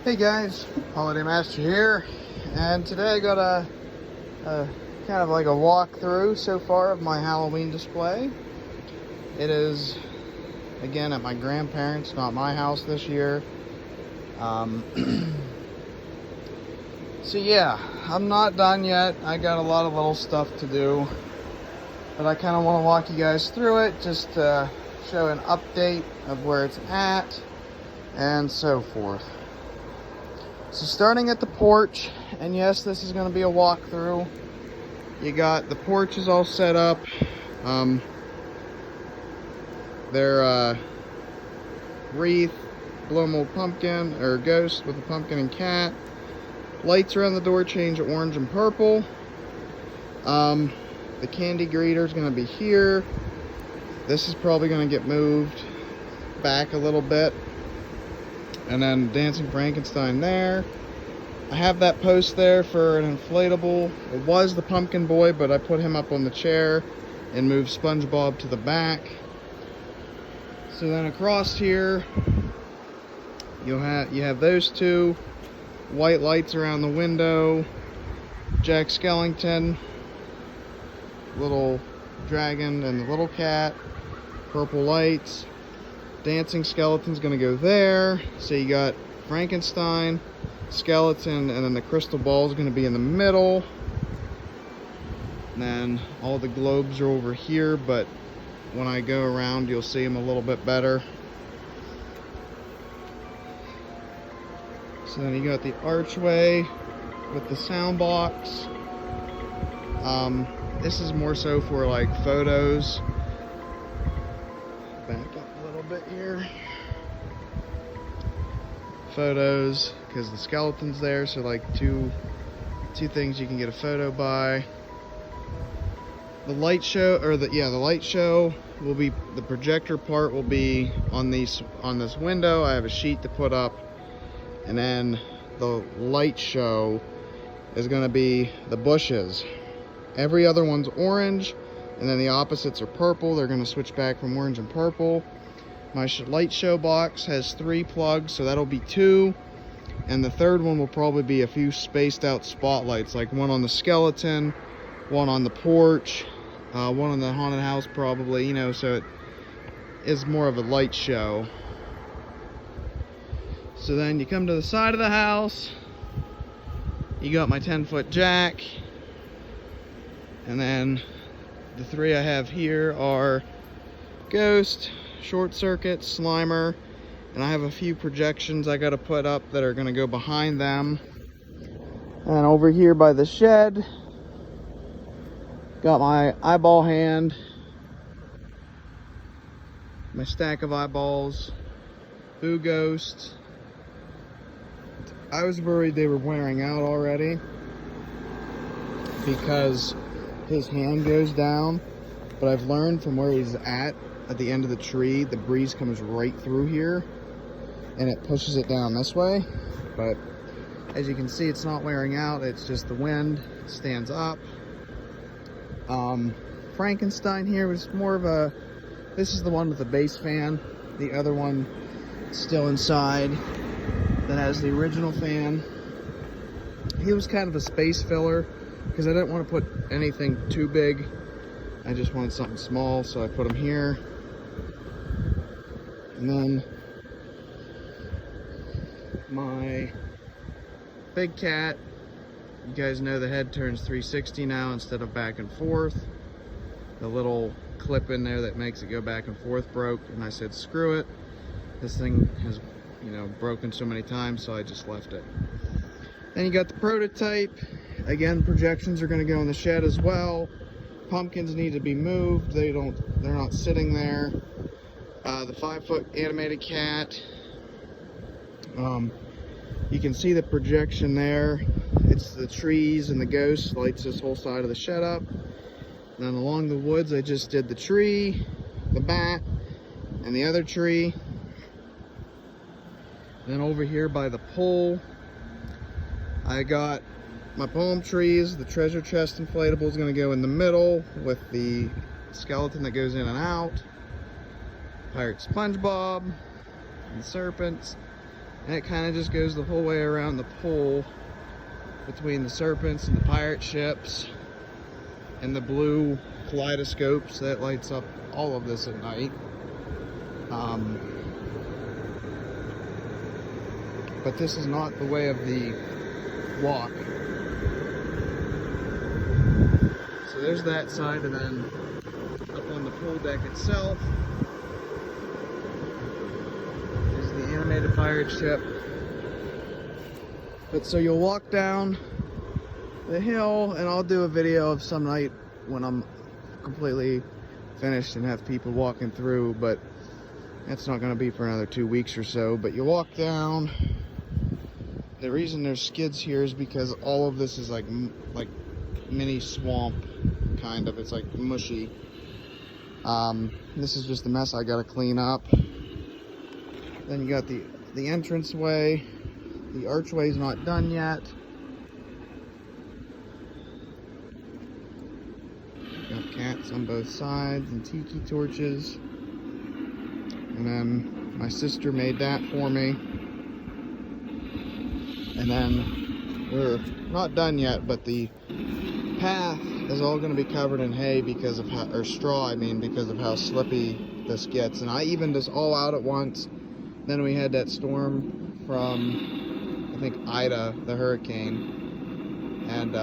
Hey guys, Holiday Master here, and today I got a kind of like a walkthrough so far of my Halloween display. It is again at my grandparents', not my house this year. So yeah, I'm not done yet. I got a lot of little stuff to do, but I kind of want to walk you guys through it, just to show an update of where it's at and so forth. So starting at the porch, and yes, this is going to be a walkthrough. You got the porch is all set up. Their wreath, blow mold pumpkin, or ghost with a pumpkin and cat. Lights around the door change orange and purple. The candy greeter is going to be here. This is probably going to get moved back a little bit. And then Dancing Frankenstein there. I have that post there for an inflatable. It was the pumpkin boy, but I put him up on the chair and moved SpongeBob to the back. So then across here, you have those two white lights around the window. Jack Skellington, little dragon, and the little cat. Purple lights. Dancing skeleton's gonna go there. So you got Frankenstein, skeleton, and then the crystal ball is gonna be in the middle. And then all the globes are over here, but when I go around, you'll see them a little bit better. So then you got the archway with the sound box. This is more so for like photos. Back up a little bit here. Photos, because the skeleton's there, so like two things you can get a photo by. The light show, or the light show will be, the projector part will be on this window. I have a sheet to put up, and then the light show is going to be the bushes. Every other one's orange, and then the opposites are purple. They're going to switch back from orange and purple. My light show box has 3 plugs, so that'll be 2. And the third one will probably be a few spaced out spotlights, like one on the skeleton, one on the porch, one on the haunted house probably, so it is more of a light show. So then you come to the side of the house, you got my 10-foot jack, and then the 3 I have here are Ghost, Short Circuit, Slimer, and I have a few projections I got to put up that are going to go behind them. And over here by the shed, got my eyeball hand, my stack of eyeballs, Boo Ghost. I was worried they were wearing out already because his hand goes down, but I've learned from where he's at the end of the tree, the breeze comes right through here and it pushes it down this way. But as you can see, it's not wearing out, it's just the wind. It stands up. Frankenstein here was more of a, this is the one with the base fan. The other one still inside that has the original fan. He was kind of a space filler because I didn't want to put anything too big. I just wanted something small, so I put him here. And then my big cat, you guys know the head turns 360 now instead of back and forth. The little clip in there that makes it go back and forth broke, and I said screw it. This thing has broken so many times, so I just left it. Then you got the prototype. Again, projections are going to go in the shed as well. Pumpkins need to be moved. They're not sitting there. The 5-foot animated cat. You can see the projection there. It's the trees and the ghost lights this whole side of the shed up. And then along the woods, I just did the tree, the bat, and the other tree. Then over here by the pole, I got my palm trees. The treasure chest inflatable is going to go in the middle with the skeleton that goes in and out. Pirate SpongeBob and serpents. And it kind of just goes the whole way around the pole between the serpents and the pirate ships and the blue kaleidoscopes that lights up all of this at night. But this is not the way of the walk. So there's that side, and then up on the pool deck itself is the animated pirate ship. But so you'll walk down the hill, and I'll do a video of some night when I'm completely finished and have people walking through, but that's not going to be for another 2 weeks or so. But you walk down. The reason there's skids here is because all of this is like mini swamp, kind of. It's like mushy. This is just a mess I gotta clean up. Then you got the entranceway. The archway's not done yet. Got cats on both sides and tiki torches. And then my sister made that for me. And then we're not done yet, but the path is all going to be covered in hay because of how, or straw, I mean, because of how slippy this gets. And I evened this all out at once. Then we had that storm from, I think, Ida, the hurricane, and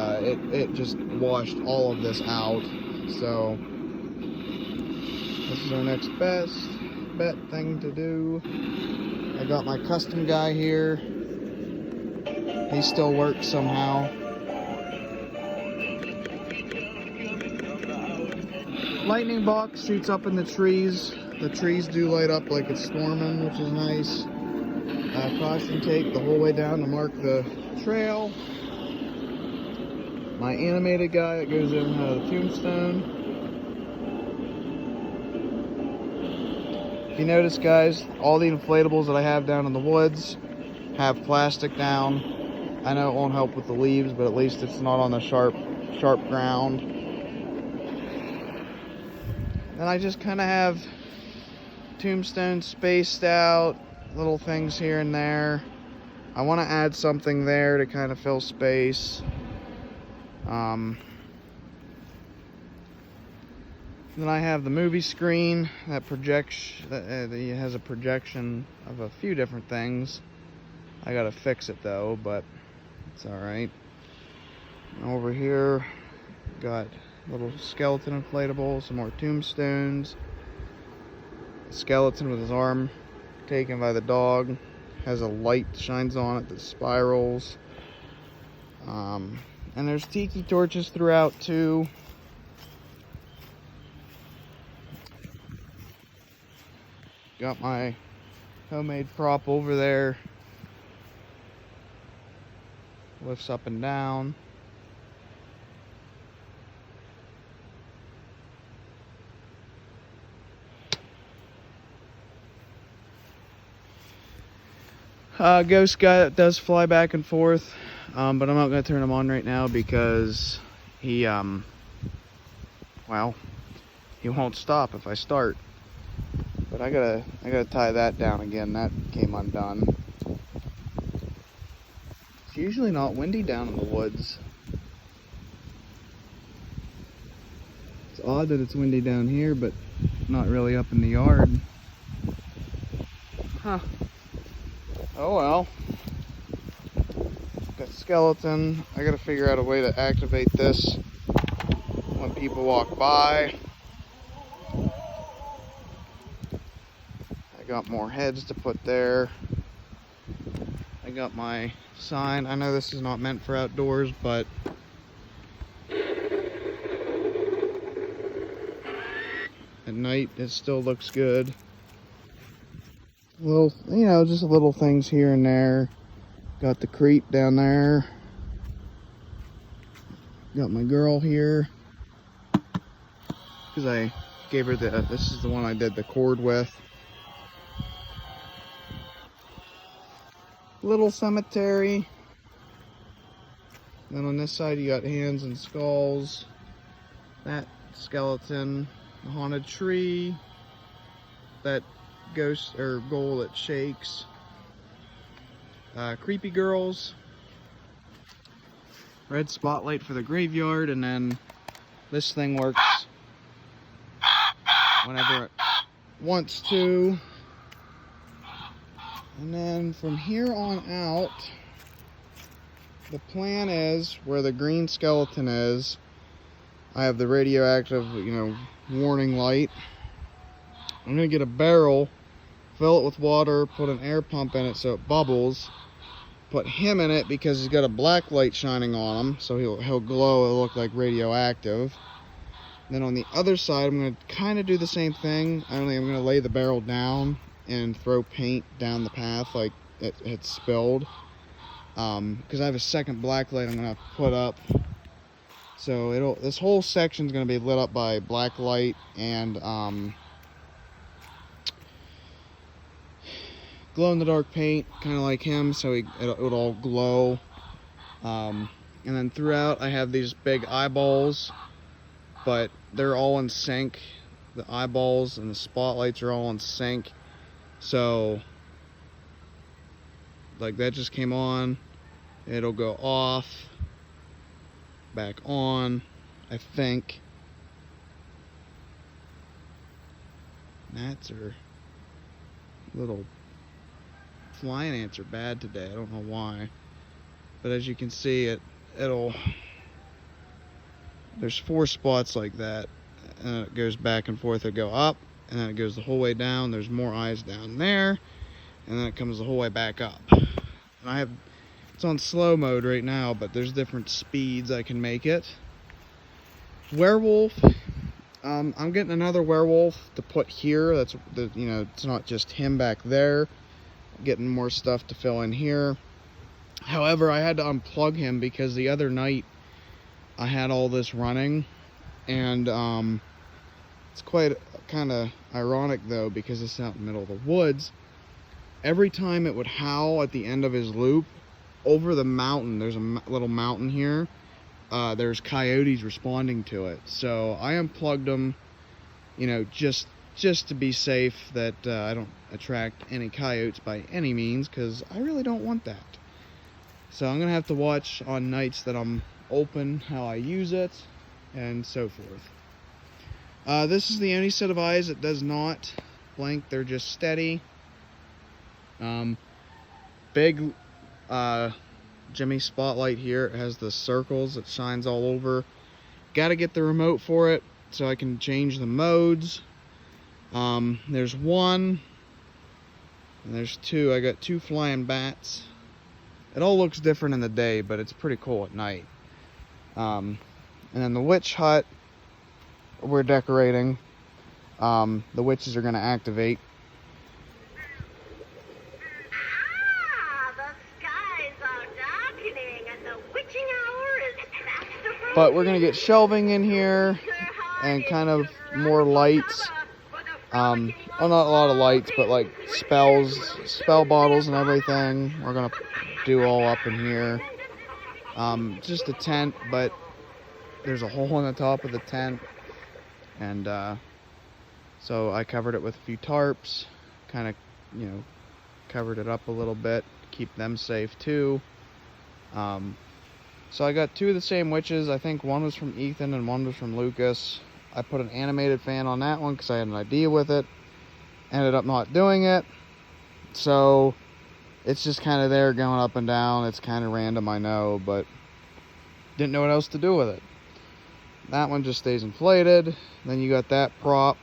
it just washed all of this out. So this is our next best bet thing to do. I got my custom guy here. He still works somehow. Lightning box shoots up in the trees. The trees do light up like it's storming, which is nice. Caution tape the whole way down to mark the trail. My animated guy that goes in the tombstone. If you notice, guys, all the inflatables that I have down in the woods have plastic down. I know it won't help with the leaves, but at least it's not on the sharp ground. And I just kind of have tombstones spaced out, little things here and there. I want to add something there to kind of fill space. Then I have the movie screen that projects, that has a projection of a few different things. I gotta fix it though, but it's alright. Over here, got a little skeleton inflatable, some more tombstones. A skeleton with his arm taken by the dog. Has a light shines on it that spirals. And there's tiki torches throughout too. Got my homemade prop over there. Lifts up and down. Ghost guy that does fly back and forth, but I'm not going to turn him on right now because he, well, he won't stop if I start. But I gotta tie that down again. That came undone. It's usually not windy down in the woods. It's odd that it's windy down here, but not really up in the yard. Huh. Oh well. Got skeleton. I gotta figure out a way to activate this when people walk by. I got more heads to put there. I got my sign. I know this is not meant for outdoors, but at night it still looks good. Little, you know, just little things here and there. Got the creep down there. Got my girl here because I gave her this is the one I did the cord with. Little cemetery. Then on this side you got hands and skulls. That skeleton, the haunted tree, that ghost or ghoul that shakes. creepy girls, red spotlight for the graveyard, and then this thing works whenever it wants to. And then from here on out, the plan is, where the green skeleton is, I have the radioactive, warning light. I'm going to get a barrel, fill it with water, put an air pump in it so it bubbles, put him in it because he's got a black light shining on him, so he'll glow, it'll look like radioactive. And then on the other side, I'm going to kind of do the same thing, only I'm going to lay the barrel down and throw paint down the path like it's spilled. Because I have a second black light I'm going to put up. So this whole section is going to be lit up by black light and glow-in-the-dark paint, kind of like him, so it'll all glow. And then throughout I have these big eyeballs, but they're all in sync. The eyeballs and the spotlights are all in sync. So, like, that just came on, it'll go off, back on, I think. Gnats are little flying ants are bad today. I don't know why, but as you can see, there's 4 spots like that, and it goes back and forth. It'll go up, and then it goes the whole way down. There's more eyes down there, and then it comes the whole way back up. And it's on slow mode right now, but there's different speeds I can make it. Werewolf, I'm getting another werewolf to put here. That's it's not just him back there. Getting more stuff to fill in here. However, I had to unplug him because the other night I had all this running, and it's quite kind of ironic though, because it's out in the middle of the woods. Every time it would howl at the end of his loop, over the mountain, there's a little mountain here, there's coyotes responding to it. So I unplugged them, just to be safe, that I don't attract any coyotes by any means, because I really don't want that. So I'm gonna have to watch on nights that I'm open how I use it, and so forth. This is the only set of eyes that does not blink, they're just steady. Big Jimmy spotlight here. It has the circles, it shines all over. Got to get the remote for it so I can change the modes. There's 1 and there's 2. I got 2 flying bats. It all looks different in the day, but it's pretty cool at night. And then the witch hut we're decorating. The witches are going to activate. But we're going to get shelving in here and kind of more lights. Well, not a lot of lights, but like spell bottles and everything. We're going to do all up in here. Just a tent, but there's a hole in the top of the tent. And so I covered it with a few tarps. Kind of, covered it up a little bit. Keep them safe too. So I got 2 of the same witches. I think one was from Ethan and one was from Lucas. I put an animated fan on that one because I had an idea with it. Ended up not doing it. So it's just kind of there going up and down. It's kind of random, I know, but didn't know what else to do with it. That one just stays inflated. Then you got that prop,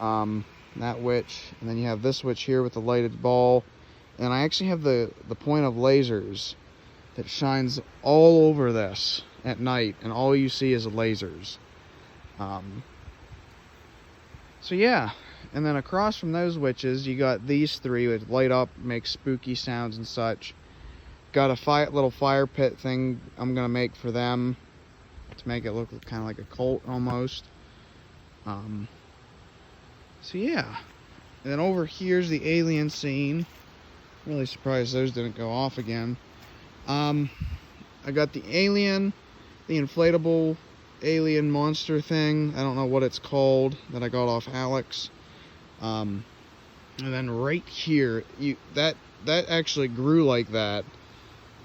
that witch, and then you have this witch here with the lighted ball. And I actually have the point of lasers that shines all over this at night, and all you see is lasers. So yeah, and then across from those witches, you got these 3 which light up, make spooky sounds and such. Got a little fire pit thing I'm gonna make for them to make it look kind of like a cult almost. So yeah, and then over here's the alien scene. Really surprised those didn't go off again. I got the alien, the inflatable alien monster thing. I don't know what it's called, that I got off Alex. And then right here, that that actually grew like that.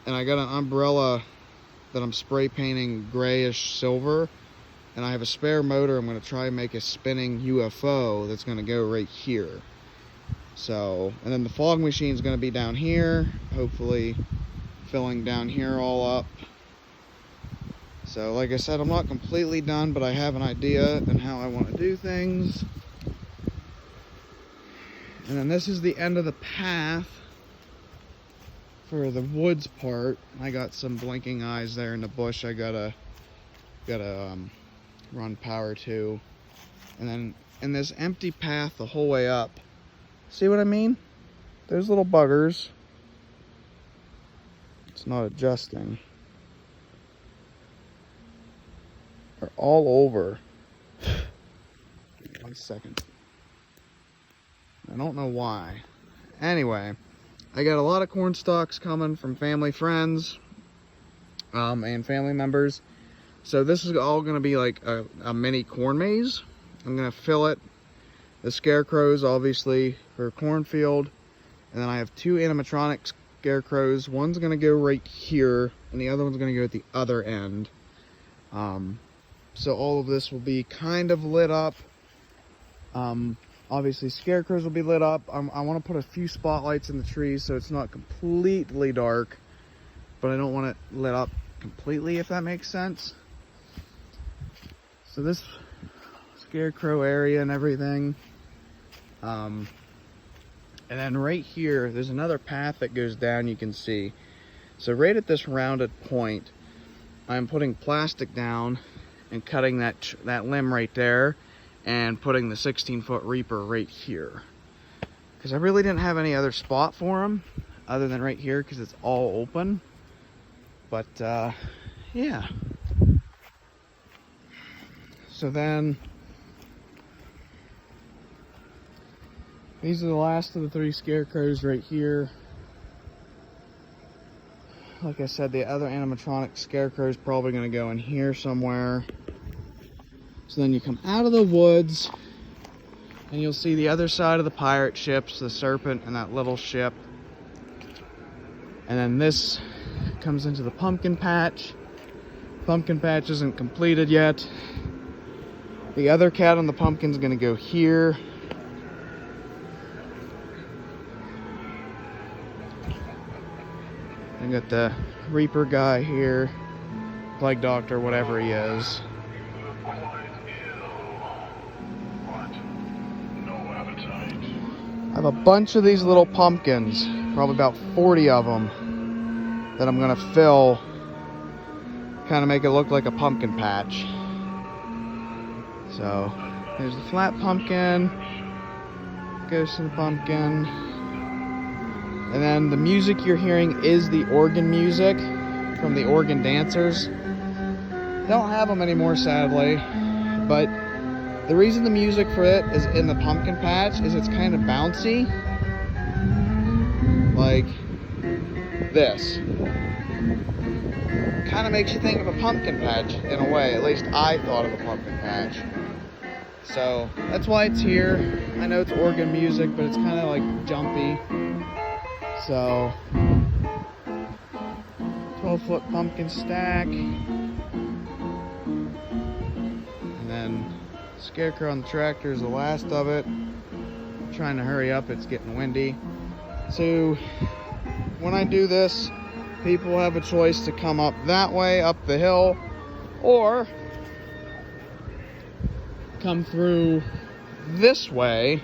And I got an umbrella that I'm spray painting grayish silver. And I have a spare motor. I'm going to try and make a spinning UFO that's going to go right here. So, and then the fog machine is going to be down here, hopefully filling down here all up. So, like I said, I'm not completely done, but I have an idea on how I want to do things. And then this is the end of the path for the woods part. I got some blinking eyes there in the bush I gotta run power to. And then in this empty path the whole way up, see what I mean? Those little buggers. It's not adjusting. They're all over. 1 second. I don't know why. Anyway, I got a lot of corn stalks coming from family, friends, and family members. So this is all going to be like a mini corn maze. I'm going to fill it. The Scarecrows, obviously, for a cornfield. And then I have 2 animatronic Scarecrows. One's going to go right here, and the other one's going to go at the other end. So all of this will be kind of lit up. Obviously, Scarecrows will be lit up. I want to put a few spotlights in the trees so it's not completely dark. But I don't want it lit up completely, if that makes sense. So this Scarecrow area and everything. And then right here, there's another path that goes down, you can see. So right at this rounded point, I'm putting plastic down and cutting that limb right there and putting the 16-foot Reaper right here. Because I really didn't have any other spot for him other than right here because it's all open. But, yeah. So then, these are the last of the 3 Scarecrows right here. Like I said, the other animatronic Scarecrow is probably going to go in here somewhere. So then you come out of the woods, and you'll see the other side of the pirate ships, the Serpent and that little ship. And then this comes into the pumpkin patch. Pumpkin patch isn't completed yet. The other cat on the pumpkin is going to go here. I got the Reaper guy here, Plague Doctor, whatever he is. I have a bunch of these little pumpkins, probably about 40 of them, that I'm going to fill, kind of make it look like a pumpkin patch. So, there's the flat pumpkin, goes to the pumpkin, and then the music you're hearing is the organ music from the organ dancers. Don't have them anymore, sadly, but the reason the music for it is in the pumpkin patch is it's kind of bouncy, like this. Kind of makes you think of a pumpkin patch in a way. At least I thought of a pumpkin patch. So that's why it's here. I know it's organ music, but it's kind of like jumpy. So 12-foot pumpkin stack, and then Scarecrow on the tractor is the last of it. I'm trying to hurry up, it's getting windy. So when I do this, people have a choice to come up that way, up the hill, or come through this way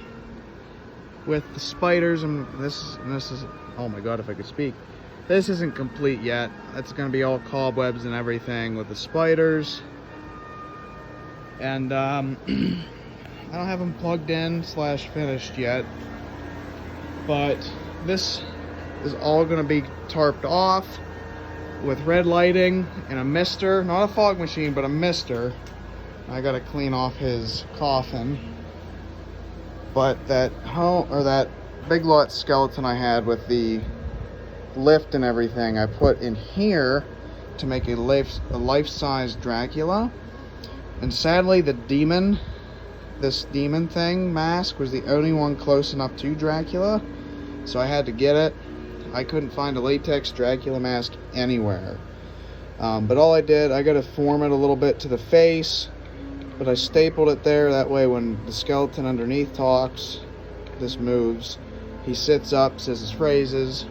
with the spiders. And this is, oh my god, if I could speak. This isn't complete yet. It's going to be all cobwebs and everything with the spiders. And I don't have them plugged in / finished yet. But this is all going to be tarped off with red lighting and a mister. Not a fog machine, but a mister. I got to clean off his coffin. But that Big Lot skeleton I had with the lift and everything, I put in here to make a life-size Dracula. And sadly, this demon thing mask was the only one close enough to Dracula, so I had to get it. I couldn't find a latex Dracula mask anywhere. But all I did, I got to form it a little bit to the face, but I stapled it there. That way when the skeleton underneath talks, this moves. He sits up, says his phrases.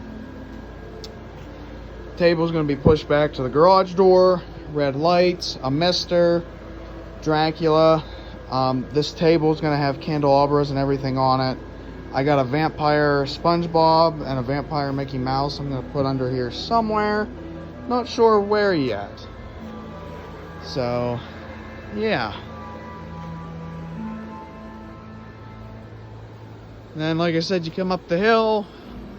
Table's going to be pushed back to the garage door. Red lights, a mister, Dracula. This table's going to have candelabras and everything on it. I got a vampire SpongeBob and a vampire Mickey Mouse I'm going to put under here somewhere. Not sure where yet. So, yeah. And then, like I said, you come up the hill.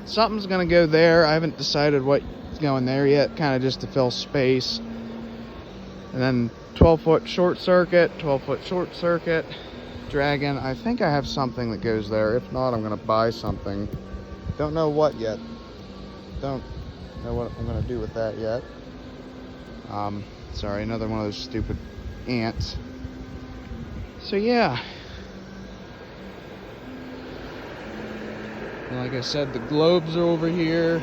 Something's going to go there. I haven't decided what's going there yet. Kind of just to fill space. And then 12-foot short circuit. 12-foot short circuit. Dragon. I think I have something that goes there. If not, I'm going to buy something. Don't know what yet. Don't know what I'm going to do with that yet. Sorry, another one of those stupid ants. So yeah. And like I said, the globes are over here.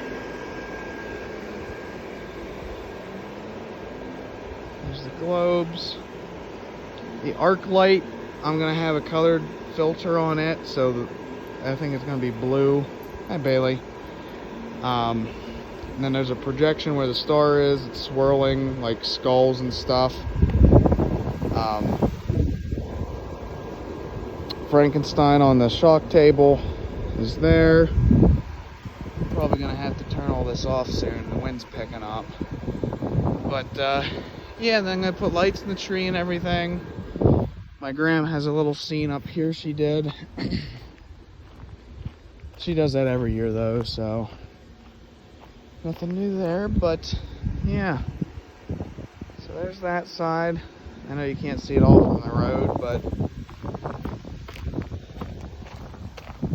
There's the globes. The arc light, I'm going to have a colored filter on it, so I think it's going to be blue. Hi, Bailey. And then there's a projection where the star is. It's swirling like skulls and stuff. Frankenstein on the shock table is there. Probably going to have to turn all this off soon. The wind's picking up. But, yeah, then I'm going to put lights in the tree and everything. My grandma has a little scene up here she did. She does that every year, though, so nothing new there, but yeah. So there's that side. I know you can't see it all from the road, but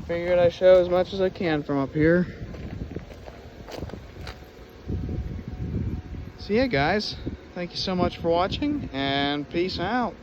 figured I show as much as I can from up here. So yeah, guys, thank you so much for watching, and peace out.